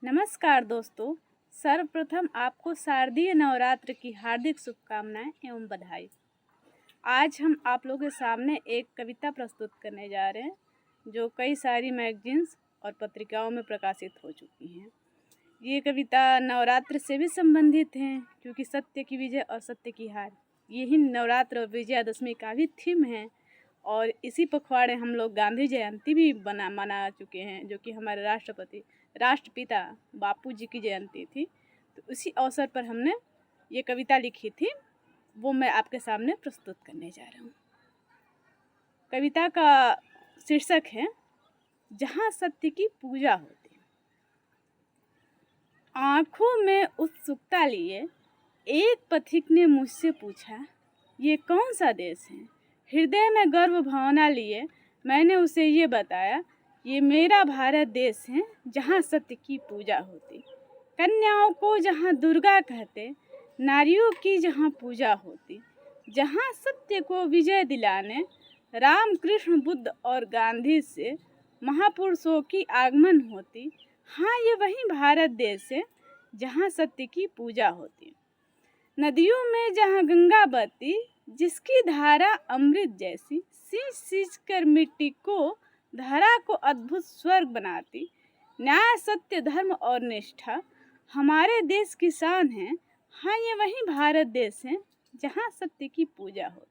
नमस्कार दोस्तों। सर्वप्रथम आपको शारदीय नवरात्र की हार्दिक शुभकामनाएं एवं बधाई। आज हम आप लोगों के सामने एक कविता प्रस्तुत करने जा रहे हैं जो कई सारी मैगजीन्स और पत्रिकाओं में प्रकाशित हो चुकी हैं। ये कविता नवरात्र से भी संबंधित है क्योंकि सत्य की विजय और सत्य की हार यही नवरात्र और विजयादशमी का भी थीम है। और इसी पखवाड़े हम लोग गांधी जयंती भी मना चुके हैं जो कि हमारे राष्ट्रपिता बापू जी की जयंती थी। तो उसी अवसर पर हमने ये कविता लिखी थी, वो मैं आपके सामने प्रस्तुत करने जा रहा हूँ। कविता का शीर्षक है जहाँ सत्य की पूजा होती। आँखों में उत्सुकता लिए एक पथिक ने मुझसे पूछा, ये कौन सा देश है? हृदय में गर्व भावना लिए मैंने उसे ये बताया, ये मेरा भारत देश है जहाँ सत्य की पूजा होती। कन्याओं को जहाँ दुर्गा कहते, नारियों की जहाँ पूजा होती। जहाँ सत्य को विजय दिलाने राम कृष्ण बुद्ध और गांधी से महापुरुषों की आगमन होती। हाँ, ये वही भारत देश है जहाँ सत्य की पूजा होती। नदियों में जहाँ गंगा बहती, जिसकी धारा अमृत जैसी, सींच सींच कर मिट्टी को धरा को अद्भुत स्वर्ग बनाती। न्याय सत्य धर्म और निष्ठा हमारे देश की शान है। हाँ, ये वही भारत देश है जहाँ सत्य की पूजा होती।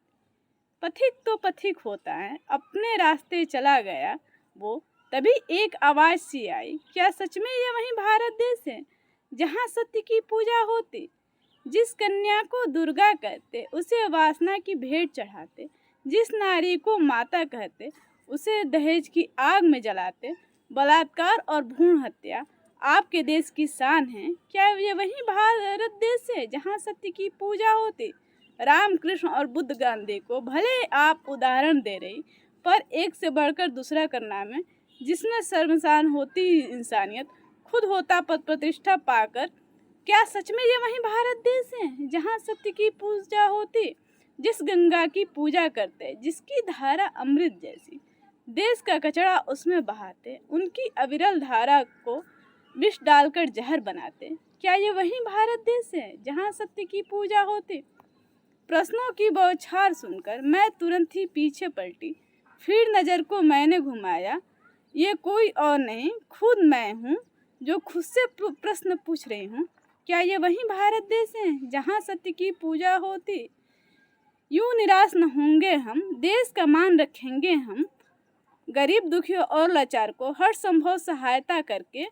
पथिक तो पथिक होता है, अपने रास्ते चला गया वो, तभी एक आवाज़ सी आई, क्या सच में ये वही भारत देश है जहाँ सत्य की पूजा होती। जिस कन्या को दुर्गा कहते, उसे वासना की भेंट चढ़ाते। जिस नारी को माता कहते, उसे दहेज की आग में जलाते। बलात्कार और भ्रूण हत्या आपके देश की शान है। क्या ये वही भारत देश है जहाँ सत्य की पूजा होती। राम कृष्ण और बुद्ध गांधी को भले आप उदाहरण दे रही, पर एक से बढ़कर दूसरा करना में जिसमें शर्मसार होती इंसानियत, खुद होता पद प्रतिष्ठा पाकर, क्या सच में ये वही भारत देश है जहाँ सत्य की पूजा होती। जिस गंगा की पूजा करते, जिसकी धारा अमृत जैसी, देश का कचरा उसमें बहाते, उनकी अविरल धारा को विष डालकर जहर बनाते। क्या ये वही भारत देश है जहाँ सत्य की पूजा होती। प्रश्नों की बौछार सुनकर मैं तुरंत ही पीछे पलटी, फिर नज़र को मैंने घुमाया। ये कोई और नहीं, खुद मैं हूँ जो खुद से प्रश्न पूछ रही हूँ। क्या ये वही भारत देश है जहाँ सत्य की पूजा होती। यूँ निराश न होंगे हम, देश का मान रखेंगे हम। गरीब दुखियों और लाचार को हर संभव सहायता करके